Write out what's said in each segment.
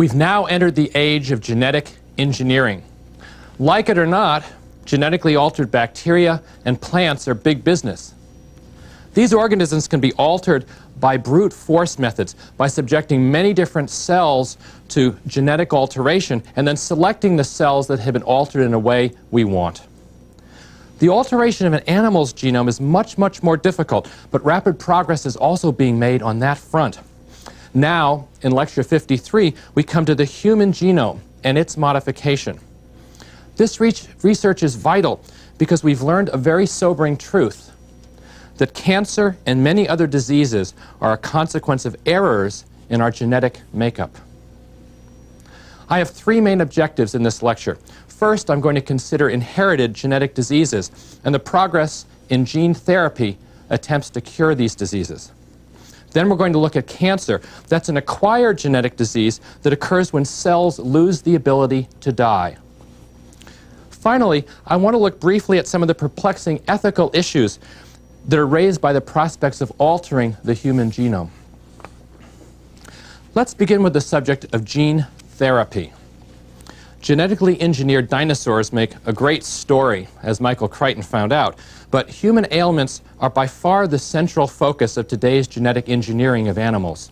We've now entered the age of genetic engineering. Like it or not, genetically altered bacteria and plants are big business. These organisms can be altered by brute force methods, by subjecting many different cells to genetic alteration and then selecting the cells that have been altered in a way we want. The alteration of an animal's genome is much, much more difficult, but rapid progress is also being made on that front. Now, in Lecture 53, we come to the human genome and its modification. This research is vital because we've learned a very sobering truth, that cancer and many other diseases are a consequence of errors in our genetic makeup. I have three main objectives in this lecture. First, I'm going to consider inherited genetic diseases and the progress in gene therapy attempts to cure these diseases. Then we're going to look at cancer. That's an acquired genetic disease that occurs when cells lose the ability to die. Finally, I want to look briefly at some of the perplexing ethical issues that are raised by the prospects of altering the human genome. Let's begin with the subject of gene therapy. Genetically engineered dinosaurs make a great story, as Michael Crichton found out, but human ailments are by far the central focus of today's genetic engineering of animals.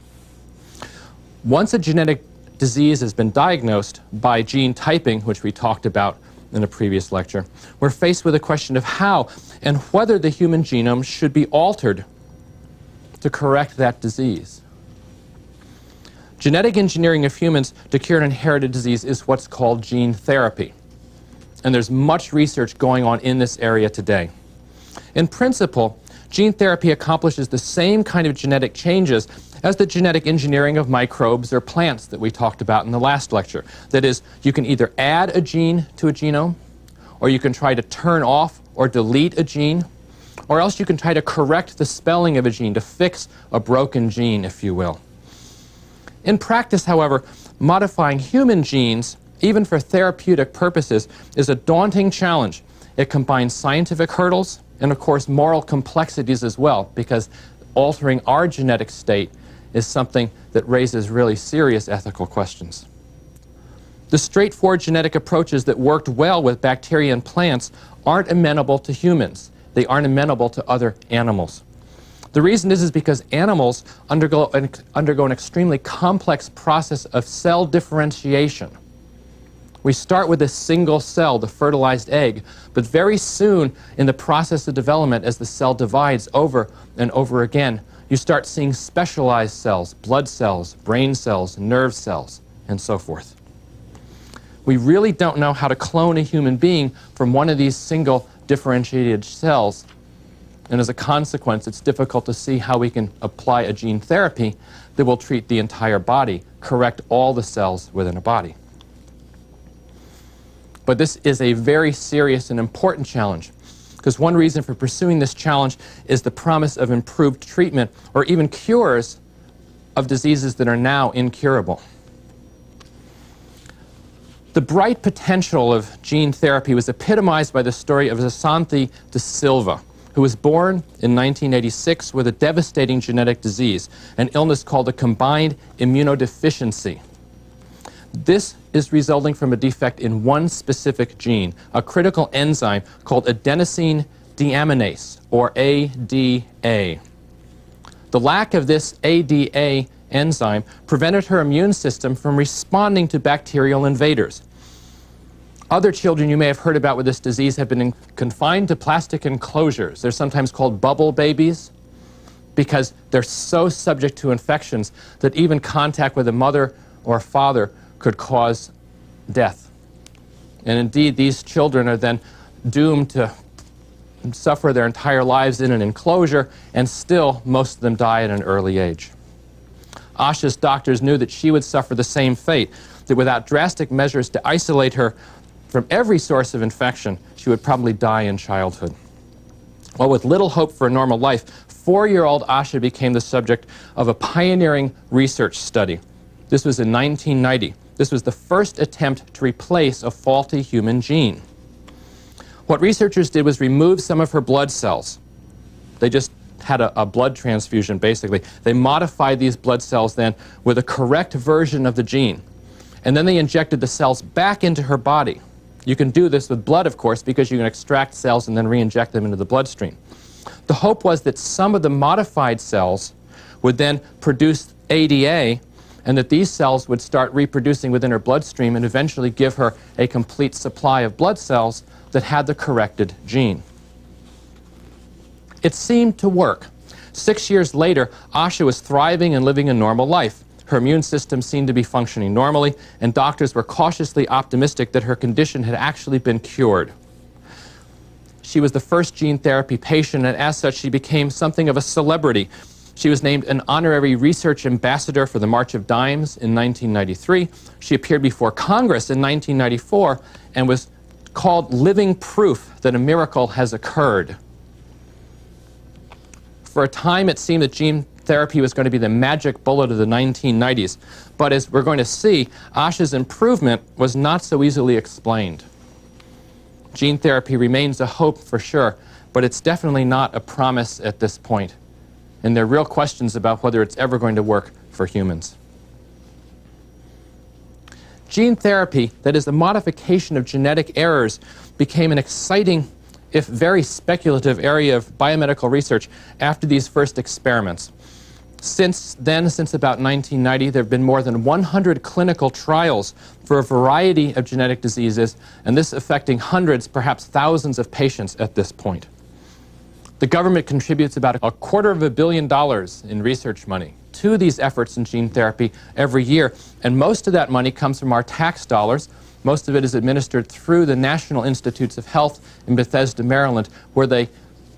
Once a genetic disease has been diagnosed by gene typing, which we talked about in a previous lecture, we're faced with a question of how and whether the human genome should be altered to correct that disease. Genetic engineering of humans to cure an inherited disease is what's called gene therapy. And there's much research going on in this area today. In principle, gene therapy accomplishes the same kind of genetic changes as the genetic engineering of microbes or plants that we talked about in the last lecture. That is, you can either add a gene to a genome, or you can try to turn off or delete a gene, or else you can try to correct the spelling of a gene, to fix a broken gene, if you will. In practice, however, modifying human genes, even for therapeutic purposes, is a daunting challenge. It combines scientific hurdles and, of course, moral complexities as well, because altering our genetic state is something that raises really serious ethical questions. The straightforward genetic approaches that worked well with bacteria and plants aren't amenable to humans. They aren't amenable to other animals. The reason is because animals undergo an extremely complex process of cell differentiation. We start with a single cell, the fertilized egg, but very soon in the process of development, as the cell divides over and over again, you start seeing specialized cells, blood cells, brain cells, nerve cells, and so forth. We really don't know how to clone a human being from one of these single differentiated cells. And as a consequence, it's difficult to see how we can apply a gene therapy that will treat the entire body, correct all the cells within a body. But this is a very serious and important challenge, because one reason for pursuing this challenge is the promise of improved treatment or even cures of diseases that are now incurable. The bright potential of gene therapy was epitomized by the story of Assanthi de Silva, who was born in 1986 with a devastating genetic disease, an illness called a combined immunodeficiency. This is resulting from a defect in one specific gene, a critical enzyme called adenosine deaminase, or ADA. The lack of this ADA enzyme prevented her immune system from responding to bacterial invaders. Other children you may have heard about with this disease have been confined to plastic enclosures. They're sometimes called bubble babies because they're so subject to infections that even contact with a mother or a father could cause death. And indeed, these children are then doomed to suffer their entire lives in an enclosure, and still most of them die at an early age. Asha's doctors knew that she would suffer the same fate, that without drastic measures to isolate her from every source of infection, she would probably die in childhood. Well, with little hope for a normal life, 4-year-old Asha became the subject of a pioneering research study. This was in 1990. This was the first attempt to replace a faulty human gene. What researchers did was remove some of her blood cells. They just had a blood transfusion, basically. They modified these blood cells then with a correct version of the gene. And then they injected the cells back into her body. You can do this with blood, of course, because you can extract cells and then re-inject them into the bloodstream. The hope was that some of the modified cells would then produce ADA, and that these cells would start reproducing within her bloodstream and eventually give her a complete supply of blood cells that had the corrected gene. It seemed to work. 6 years later, Asha was thriving and living a normal life. Her immune system seemed to be functioning normally, and doctors were cautiously optimistic that her condition had actually been cured. She was the first gene therapy patient, and as such, she became something of a celebrity. She was named an honorary research ambassador for the March of Dimes in 1993. She appeared before Congress in 1994 and was called living proof that a miracle has occurred. For a time, it seemed that gene therapy was going to be the magic bullet of the 1990s. But as we're going to see, Asha's improvement was not so easily explained. Gene therapy remains a hope for sure, but it's definitely not a promise at this point. And there are real questions about whether it's ever going to work for humans. Gene therapy, that is the modification of genetic errors, became an exciting, if very speculative, area of biomedical research after these first experiments. Since then, since about 1990, there have been more than 100 clinical trials for a variety of genetic diseases, and this affecting hundreds, perhaps thousands of patients at this point. The government contributes about $250 million in research money to these efforts in gene therapy every year, and most of that money comes from our tax dollars. Most of it is administered through the National Institutes of Health in Bethesda, Maryland, where they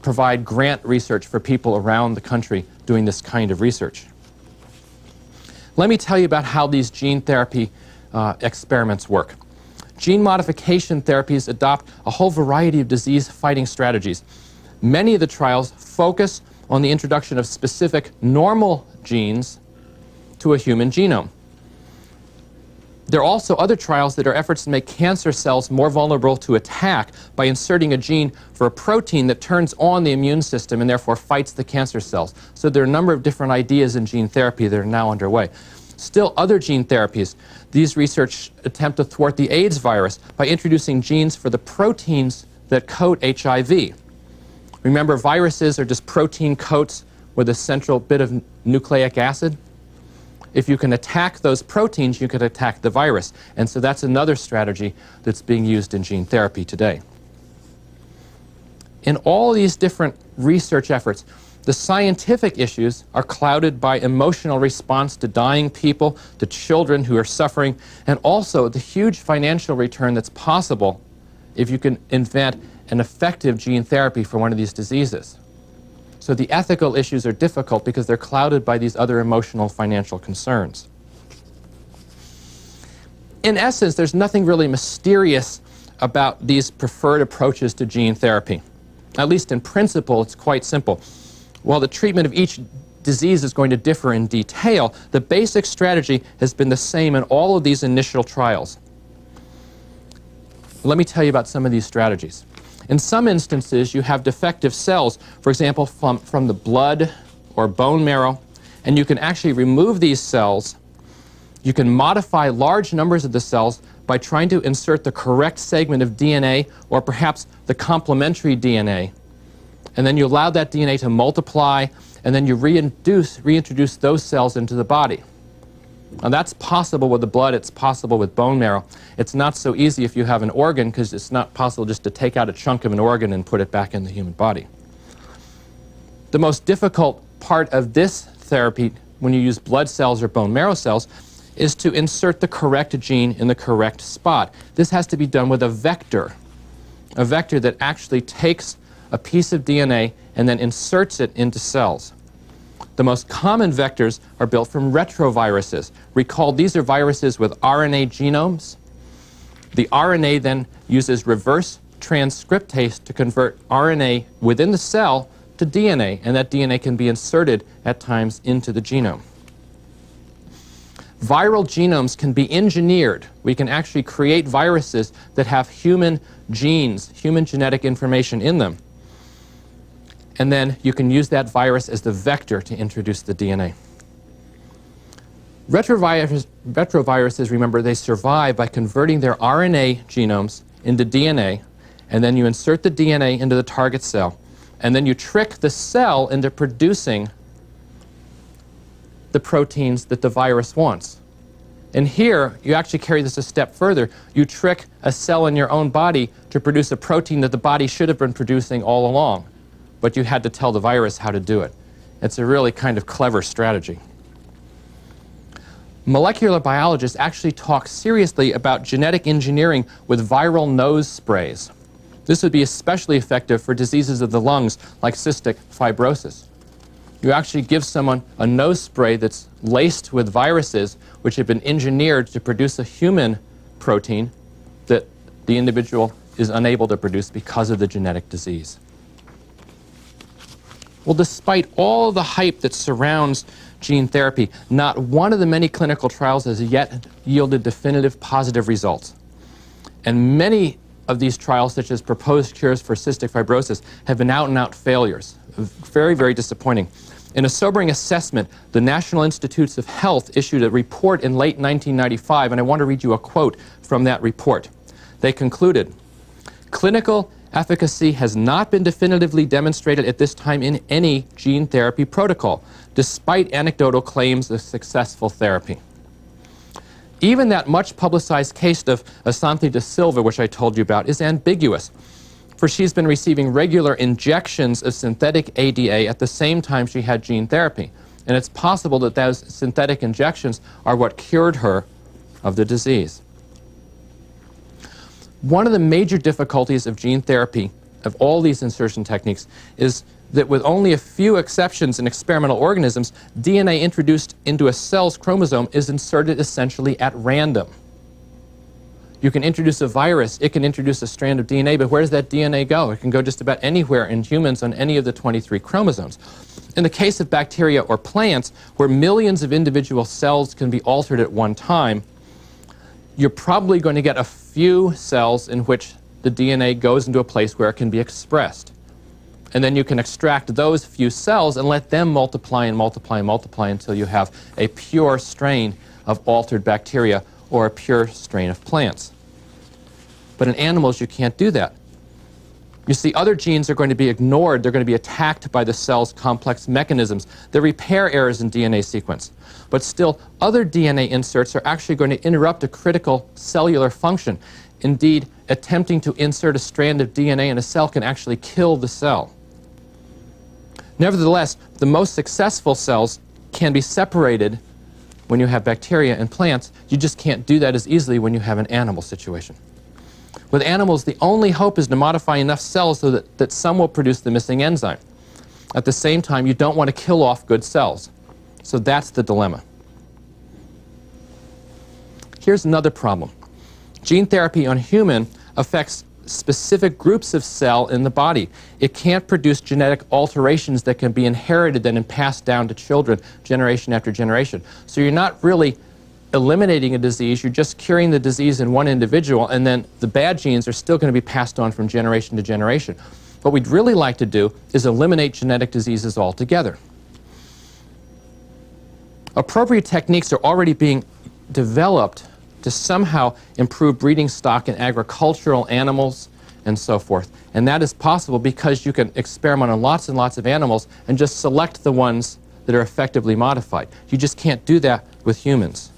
provide grant research for people around the country doing this kind of research. Let me tell you about how these gene therapy experiments work. Gene modification therapies adopt a whole variety of disease-fighting strategies. Many of the trials focus on the introduction of specific normal genes to a human genome. There are also other trials that are efforts to make cancer cells more vulnerable to attack by inserting a gene for a protein that turns on the immune system and therefore fights the cancer cells. So there are a number of different ideas in gene therapy that are now underway. Still other gene therapies, these research attempt to thwart the AIDS virus by introducing genes for the proteins that coat HIV. Remember, viruses are just protein coats with a central bit of nucleic acid. If you can attack those proteins, you can attack the virus. And so that's another strategy that's being used in gene therapy today. In all these different research efforts, the scientific issues are clouded by emotional response to dying people, to children who are suffering, and also the huge financial return that's possible if you can invent an effective gene therapy for one of these diseases. So the ethical issues are difficult because they're clouded by these other emotional financial concerns. In essence, there's nothing really mysterious about these preferred approaches to gene therapy. At least in principle, it's quite simple. While the treatment of each disease is going to differ in detail, the basic strategy has been the same in all of these initial trials. Let me tell you about some of these strategies. In some instances, you have defective cells, for example, from the blood or bone marrow, and you can actually remove these cells. You can modify large numbers of the cells by trying to insert the correct segment of DNA or perhaps the complementary DNA. And then you allow that DNA to multiply, and then you reintroduce those cells into the body. Now that's possible with the blood, it's possible with bone marrow. It's not so easy if you have an organ, because it's not possible just to take out a chunk of an organ and put it back in the human body. The most difficult part of this therapy, when you use blood cells or bone marrow cells, is to insert the correct gene in the correct spot. This has to be done with a vector that actually takes a piece of DNA and then inserts it into cells. The most common vectors are built from retroviruses. Recall, these are viruses with RNA genomes. The RNA then uses reverse transcriptase to convert RNA within the cell to DNA, and that DNA can be inserted at times into the genome. Viral genomes can be engineered. We can actually create viruses that have human genes, human genetic information in them. And then you can use that virus as the vector to introduce the DNA. Retroviruses, remember, they survive by converting their RNA genomes into DNA, and then you insert the DNA into the target cell, and then you trick the cell into producing the proteins that the virus wants. And here, you actually carry this a step further. You trick a cell in your own body to produce a protein that the body should have been producing all along, but you had to tell the virus how to do it. It's a really kind of clever strategy. Molecular biologists actually talk seriously about genetic engineering with viral nose sprays. This would be especially effective for diseases of the lungs like cystic fibrosis. You actually give someone a nose spray that's laced with viruses which have been engineered to produce a human protein that the individual is unable to produce because of the genetic disease. Well, despite all the hype that surrounds gene therapy, not one of the many clinical trials has yet yielded definitive positive results. And many of these trials, such as proposed cures for cystic fibrosis, have been out-and-out failures. Very, very disappointing. In a sobering assessment, the National Institutes of Health issued a report in late 1995, and I want to read you a quote from that report. They concluded, "Clinical efficacy has not been definitively demonstrated at this time in any gene therapy protocol, despite anecdotal claims of successful therapy." Even that much publicized case of Asante da Silva, which I told you about, is ambiguous, for she's been receiving regular injections of synthetic ADA at the same time she had gene therapy. And it's possible that those synthetic injections are what cured her of the disease. One of the major difficulties of gene therapy, of all these insertion techniques, is that with only a few exceptions in experimental organisms, DNA introduced into a cell's chromosome is inserted essentially at random. You can introduce a virus, it can introduce a strand of DNA, but where does that DNA go? It can go just about anywhere in humans on any of the 23 chromosomes. In the case of bacteria or plants, where millions of individual cells can be altered at one time, you're probably going to get a few cells in which the DNA goes into a place where it can be expressed. And then you can extract those few cells and let them multiply and multiply and multiply until you have a pure strain of altered bacteria or a pure strain of plants. But in animals, you can't do that. You see, other genes are going to be ignored. They're going to be attacked by the cell's complex mechanisms. They repair errors in DNA sequence. But still, other DNA inserts are actually going to interrupt a critical cellular function. Indeed, attempting to insert a strand of DNA in a cell can actually kill the cell. Nevertheless, the most successful cells can be separated when you have bacteria and plants. You just can't do that as easily when you have an animal situation. With animals, the only hope is to modify enough cells so that some will produce the missing enzyme. At the same time, you don't want to kill off good cells. So that's the dilemma. Here's another problem. Gene therapy on human affects specific groups of cell in the body. It can't produce genetic alterations that can be inherited and then passed down to children generation after generation. So you're not really eliminating a disease, you're just curing the disease in one individual, and then the bad genes are still going to be passed on from generation to generation. What we'd really like to do is eliminate genetic diseases altogether. Appropriate techniques are already being developed to somehow improve breeding stock in agricultural animals and so forth. And that is possible because you can experiment on lots and lots of animals and just select the ones that are effectively modified. You just can't do that with humans.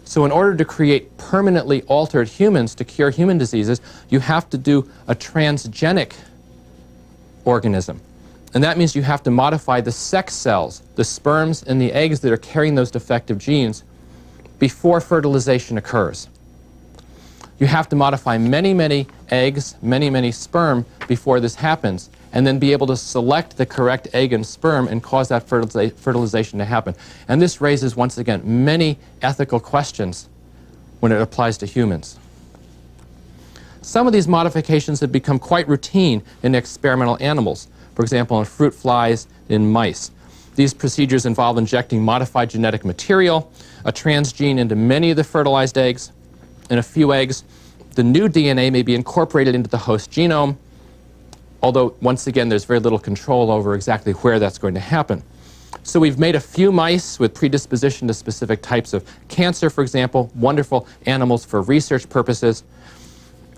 So in order to create permanently altered humans to cure human diseases, you have to do a transgenic organism. And that means you have to modify the sex cells, the sperms and the eggs that are carrying those defective genes, before fertilization occurs. You have to modify many, many eggs, many, many sperm before this happens, and then be able to select the correct egg and sperm and cause that fertilization to happen. And this raises, once again, many ethical questions when it applies to humans. Some of these modifications have become quite routine in experimental animals, for example, in fruit flies, in mice. These procedures involve injecting modified genetic material, a transgene into many of the fertilized eggs. In a few eggs, the new DNA may be incorporated into the host genome, although, once again, there's very little control over exactly where that's going to happen. So we've made a few mice with predisposition to specific types of cancer, for example, wonderful animals for research purposes,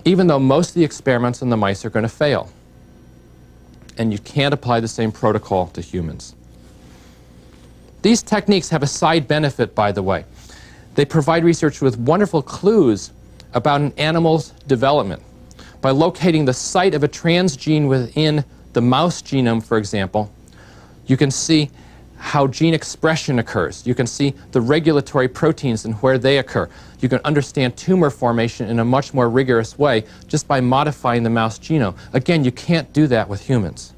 even though most of the experiments on the mice are going to fail. And you can't apply the same protocol to humans. These techniques have a side benefit, by the way. They provide research with wonderful clues about an animal's development. By locating the site of a transgene within the mouse genome, for example, you can see how gene expression occurs. You can see the regulatory proteins and where they occur. You can understand tumor formation in a much more rigorous way just by modifying the mouse genome. Again, you can't do that with humans.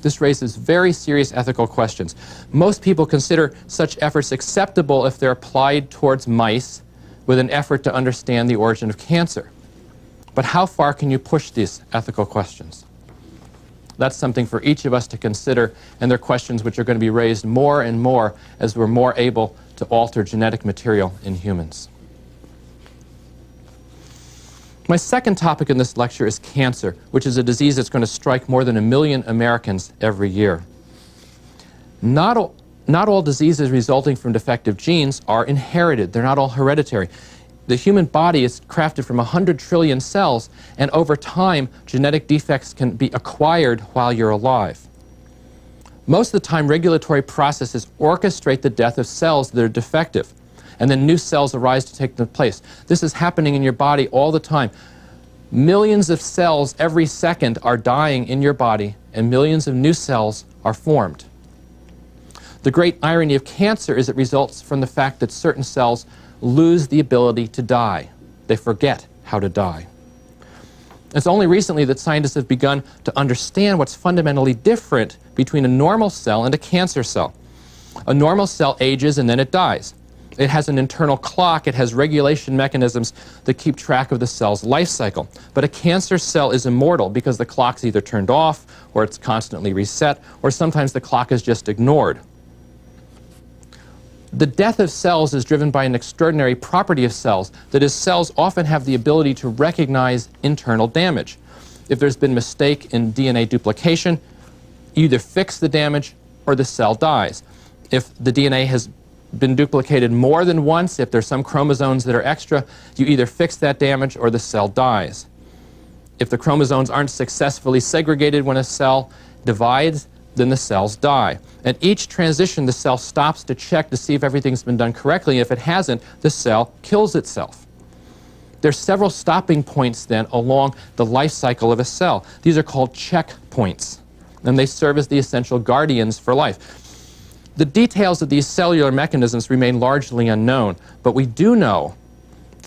This raises very serious ethical questions. Most people consider such efforts acceptable if they're applied towards mice with an effort to understand the origin of cancer. But how far can you push these ethical questions? That's something for each of us to consider, and they're questions which are going to be raised more and more as we're more able to alter genetic material in humans. My second topic in this lecture is cancer, which is a disease that's going to strike more than 1 million Americans every year. Not all diseases resulting from defective genes are inherited. They're not all hereditary. The human body is crafted from 100 trillion cells, and over time, genetic defects can be acquired while you're alive. Most of the time, regulatory processes orchestrate the death of cells that are defective, and then new cells arise to take their place. This is happening in your body all the time. Millions of cells every second are dying in your body, and millions of new cells are formed. The great irony of cancer is it results from the fact that certain cells lose the ability to die. They forget how to die. It's only recently that scientists have begun to understand what's fundamentally different between a normal cell and a cancer cell. A normal cell ages and then it dies. It has an internal clock. It has regulation mechanisms that keep track of the cell's life cycle. But a cancer cell is immortal because the clock's either turned off, or it's constantly reset, or sometimes the clock is just ignored. The death of cells is driven by an extraordinary property of cells. That is, cells often have the ability to recognize internal damage. If there's been mistake in DNA duplication, you either fix the damage or the cell dies. If the DNA has been duplicated more than once, if there's some chromosomes that are extra, you either fix that damage or the cell dies. If the chromosomes aren't successfully segregated when a cell divides, then the cells die. At each transition, the cell stops to check to see if everything's been done correctly. If it hasn't, the cell kills itself. There's several stopping points then along the life cycle of a cell. These are called checkpoints, and they serve as the essential guardians for life. The details of these cellular mechanisms remain largely unknown, but we do know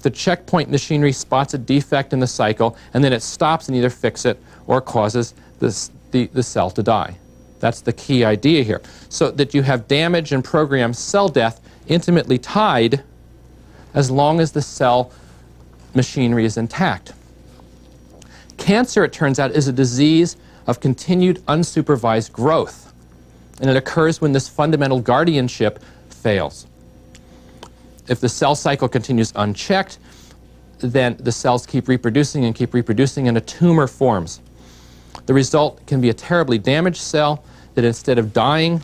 the checkpoint machinery spots a defect in the cycle, and then it stops and either fixes it or causes the cell to die. That's the key idea here. So that you have damage and programmed cell death intimately tied as long as the cell machinery is intact. Cancer, it turns out, is a disease of continued unsupervised growth, and it occurs when this fundamental guardianship fails. If the cell cycle continues unchecked, then the cells keep reproducing, and a tumor forms. The result can be a terribly damaged cell that instead of dying,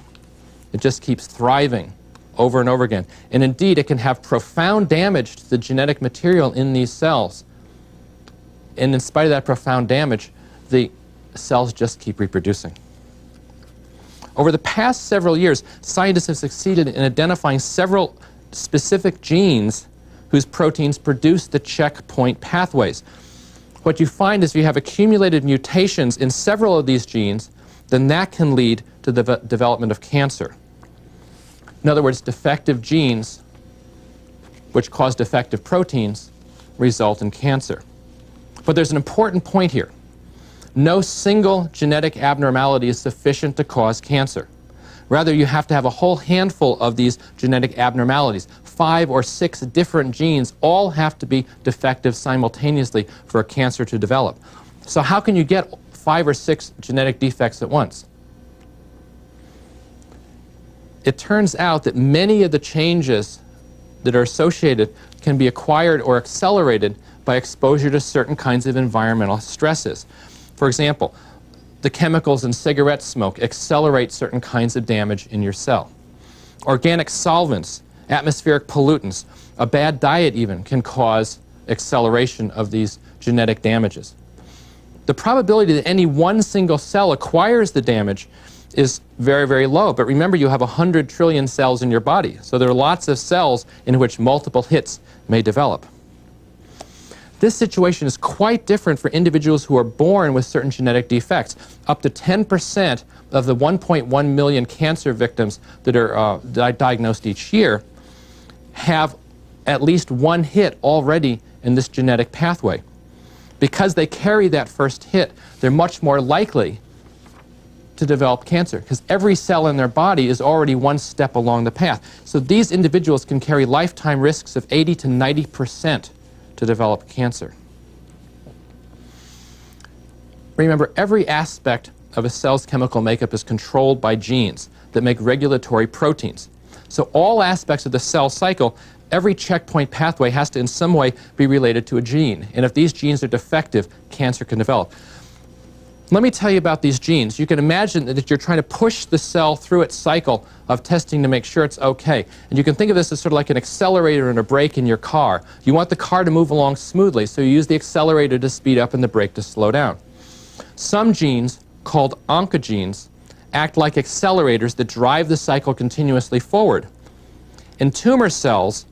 it just keeps thriving over and over again. And indeed, it can have profound damage to the genetic material in these cells. And in spite of that profound damage, the cells just keep reproducing. Over the past several years, scientists have succeeded in identifying several specific genes whose proteins produce the checkpoint pathways. What you find is if you have accumulated mutations in several of these genes, then that can lead to the development of cancer. In other words, defective genes, which cause defective proteins, result in cancer. But there's an important point here. No single genetic abnormality is sufficient to cause cancer. Rather, you have to have a whole handful of these genetic abnormalities. 5 or 6 different genes all have to be defective simultaneously for a cancer to develop. So how can you get 5 or 6 genetic defects at once? It turns out that many of the changes that are associated can be acquired or accelerated by exposure to certain kinds of environmental stresses. For example, the chemicals in cigarette smoke accelerate certain kinds of damage in your cell. Organic solvents, atmospheric pollutants, a bad diet even can cause acceleration of these genetic damages. The probability that any one single cell acquires the damage is very, very low. But remember, you have 100 trillion cells in your body, so there are lots of cells in which multiple hits may develop. This situation is quite different for individuals who are born with certain genetic defects. Up to 10% of the 1.1 million cancer victims that are diagnosed each year have at least one hit already in this genetic pathway. Because they carry that first hit, they're much more likely to develop cancer, because every cell in their body is already one step along the path. So these individuals can carry lifetime risks of 80 to 90% to develop cancer. Remember, every aspect of a cell's chemical makeup is controlled by genes that make regulatory proteins. So all aspects of the cell cycle, every checkpoint pathway has to in some way be related to a gene. And if these genes are defective, cancer can develop. Let me tell you about these genes. You can imagine that you're trying to push the cell through its cycle of testing to make sure it's okay. And you can think of this as sort of like an accelerator and a brake in your car. You want the car to move along smoothly, so you use the accelerator to speed up and the brake to slow down. Some genes, called oncogenes, act like accelerators that drive the cycle continuously forward. In tumor cells,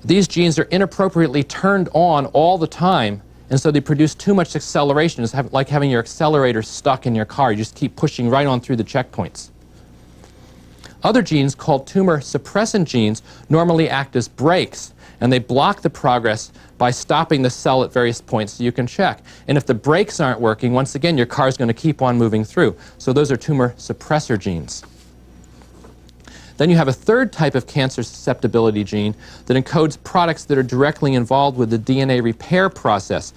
these genes are inappropriately turned on all the time, and so they produce too much acceleration. It's like having your accelerator stuck in your car. You just keep pushing right on through the checkpoints. Other genes, called tumor suppressant genes, normally act as brakes, and they block the progress by stopping the cell at various points so you can check. And if the brakes aren't working, once again, your car is going to keep on moving through. So those are tumor suppressor genes. Then you have a third type of cancer susceptibility gene that encodes products that are directly involved with the DNA repair process,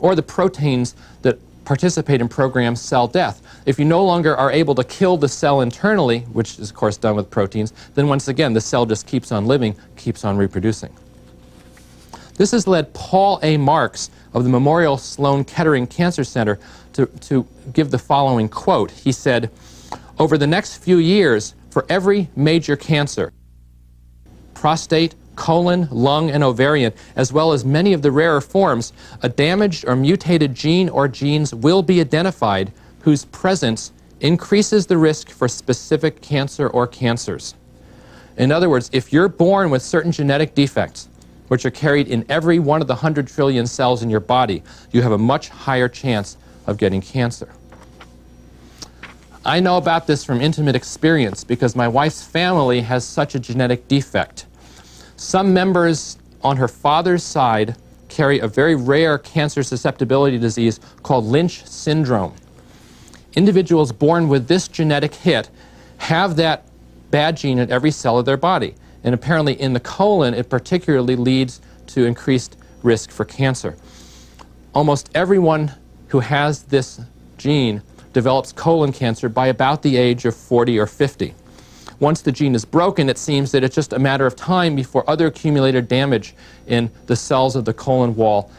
or the proteins that participate in programmed cell death. If you no longer are able to kill the cell internally, which is of course done with proteins, then once again the cell just keeps on living, keeps on reproducing. This has led Paul A. Marks of the Memorial Sloan Kettering Cancer Center to give the following quote. He said, "Over the next few years, for every major cancer, prostate, colon, lung, and ovarian, as well as many of the rarer forms, a damaged or mutated gene or genes will be identified whose presence increases the risk for specific cancer or cancers." In other words, if you're born with certain genetic defects, which are carried in every one of the 100 trillion cells in your body, you have a much higher chance of getting cancer. I know about this from intimate experience because my wife's family has such a genetic defect. Some members on her father's side carry a very rare cancer susceptibility disease called Lynch syndrome. Individuals born with this genetic hit have that bad gene in every cell of their body. And apparently in the colon, it particularly leads to increased risk for cancer. Almost everyone who has this gene develops colon cancer by about the age of 40 or 50. Once the gene is broken, it seems that it's just a matter of time before other accumulated damage in the cells of the colon wall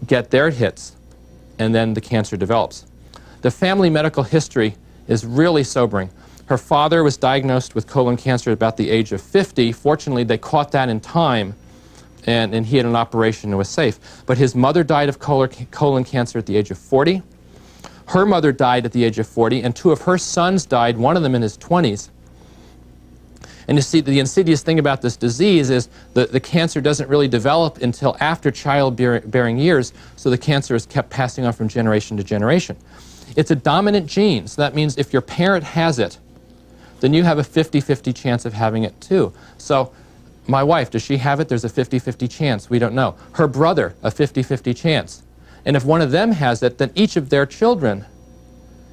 get their hits, and then the cancer develops. The family medical history is really sobering. Her father was diagnosed with colon cancer at about the age of 50. Fortunately, they caught that in time, and he had an operation and was safe. But his mother died of colon cancer at the age of 40. Her mother died at the age of 40, and two of her sons died, one of them in his 20s. And you see, the insidious thing about this disease is the cancer doesn't really develop until after childbearing years, so the cancer is kept passing on from generation to generation. It's a dominant gene, so that means if your parent has it, then you have a 50-50 chance of having it too. So my wife, does she have it? There's a 50-50 chance. We don't know. Her brother, a 50-50 chance. And if one of them has it, then each of their children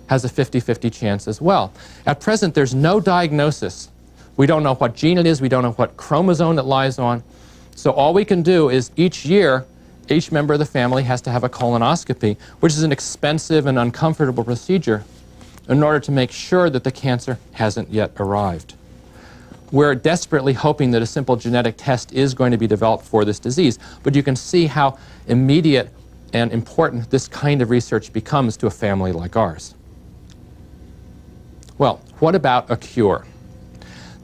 has a 50-50 chance as well. At present, there's no diagnosis. We don't know what gene it is. We don't know what chromosome it lies on. So all we can do is each year, each member of the family has to have a colonoscopy, which is an expensive and uncomfortable procedure in order to make sure that the cancer hasn't yet arrived. We're desperately hoping that a simple genetic test is going to be developed for this disease, but you can see how immediate and important this kind of research becomes to a family like ours. Well, what about a cure?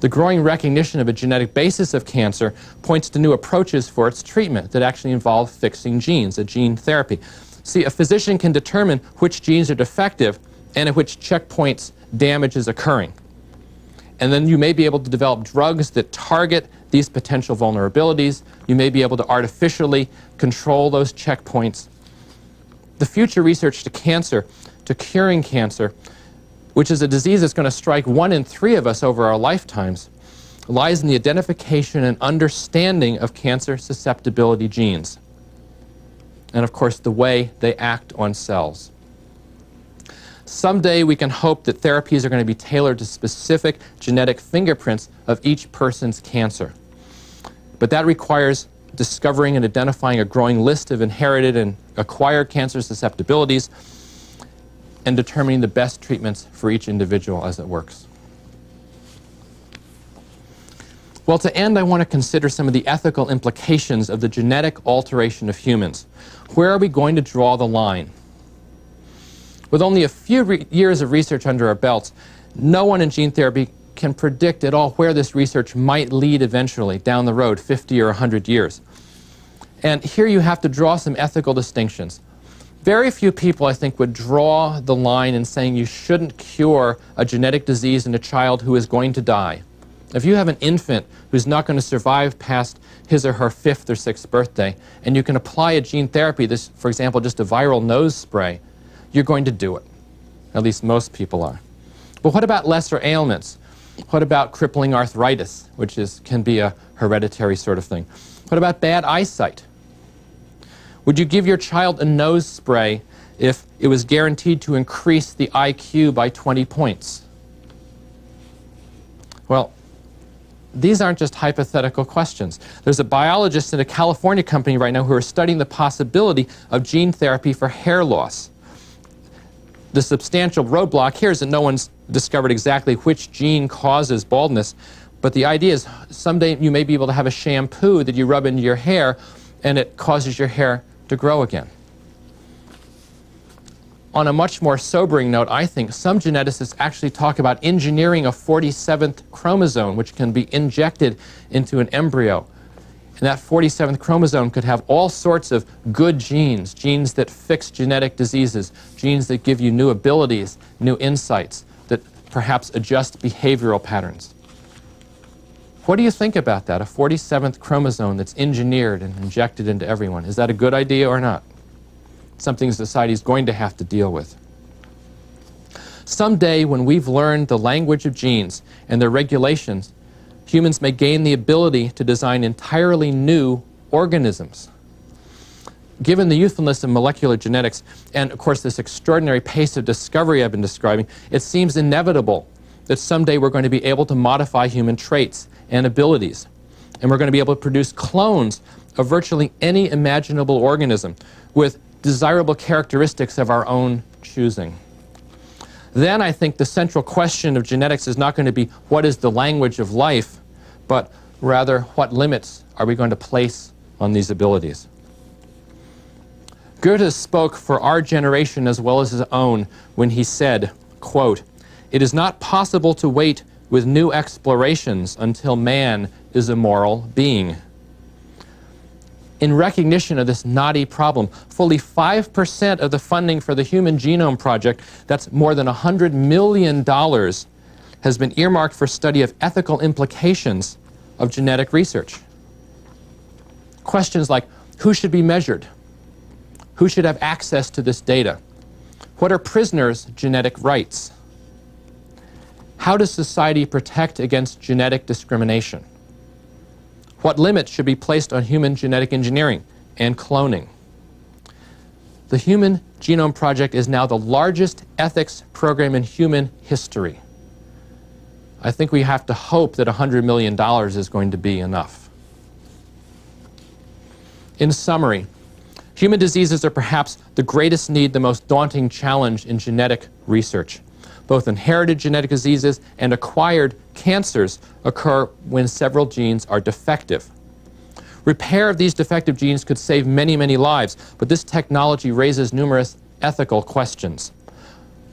The growing recognition of a genetic basis of cancer points to new approaches for its treatment that actually involve fixing genes, a gene therapy. See, a physician can determine which genes are defective and at which checkpoints damage is occurring. And then you may be able to develop drugs that target these potential vulnerabilities. You may be able to artificially control those checkpoints. The future research to cancer, to curing cancer, which is a disease that's going to strike 1 in 3 of us over our lifetimes, lies in the identification and understanding of cancer susceptibility genes. And of course, the way they act on cells. Someday we can hope that therapies are going to be tailored to specific genetic fingerprints of each person's cancer. But that requires discovering and identifying a growing list of inherited and acquired cancer susceptibilities and determining the best treatments for each individual as it works. Well, to end, I want to consider some of the ethical implications of the genetic alteration of humans. Where are we going to draw the line? With only a few years of research under our belts, no one in gene therapy can predict at all where this research might lead eventually down the road, 50 or 100 years. And here you have to draw some ethical distinctions. Very few people, I think, would draw the line in saying you shouldn't cure a genetic disease in a child who is going to die. If you have an infant who's not going to survive past his or her 5th or 6th birthday, and you can apply a gene therapy, this, for example, just a viral nose spray, you're going to do it. At least most people are. But what about lesser ailments? What about crippling arthritis, which can be a hereditary sort of thing? What about bad eyesight? Would you give your child a nose spray if it was guaranteed to increase the IQ by 20 points? Well, these aren't just hypothetical questions. There's a biologist in a California company right now who are studying the possibility of gene therapy for hair loss. The substantial roadblock here is that no one's discovered exactly which gene causes baldness, but the idea is someday you may be able to have a shampoo that you rub into your hair and it causes your hair to grow again. On a much more sobering note, I think some geneticists actually talk about engineering a 47th chromosome, which can be injected into an embryo. And that 47th chromosome could have all sorts of good genes, genes that fix genetic diseases, genes that give you new abilities, new insights, that perhaps adjust behavioral patterns. What do you think about that, a 47th chromosome that's engineered and injected into everyone? Is that a good idea or not? Something society is going to have to deal with. Someday, when we've learned the language of genes and their regulations, humans may gain the ability to design entirely new organisms. Given the youthfulness of molecular genetics and, of course, this extraordinary pace of discovery I've been describing, it seems inevitable that someday we're going to be able to modify human traits and abilities. And we're going to be able to produce clones of virtually any imaginable organism with desirable characteristics of our own choosing. Then I think the central question of genetics is not going to be what is the language of life, but rather what limits are we going to place on these abilities. Goethe spoke for our generation as well as his own when he said, quote, "It is not possible to wait with new explorations until man is a moral being." In recognition of this knotty problem, fully 5% of the funding for the Human Genome Project, that's more than $100 million, has been earmarked for study of ethical implications of genetic research. Questions like, who should be measured? Who should have access to this data? What are prisoners' genetic rights? How does society protect against genetic discrimination? What limits should be placed on human genetic engineering and cloning? The Human Genome Project is now the largest ethics program in human history. I think we have to hope that $100 million is going to be enough. In summary, human diseases are perhaps the greatest need, the most daunting challenge in genetic research. Both inherited genetic diseases and acquired cancers occur when several genes are defective. Repair of these defective genes could save many, many lives, but this technology raises numerous ethical questions.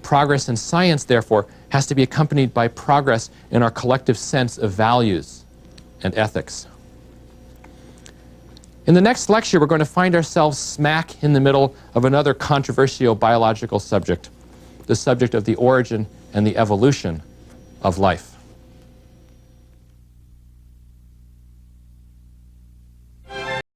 Progress in science, therefore, has to be accompanied by progress in our collective sense of values and ethics. In the next lecture, we're going to find ourselves smack in the middle of another controversial biological subject, the subject of the origin and the evolution of life.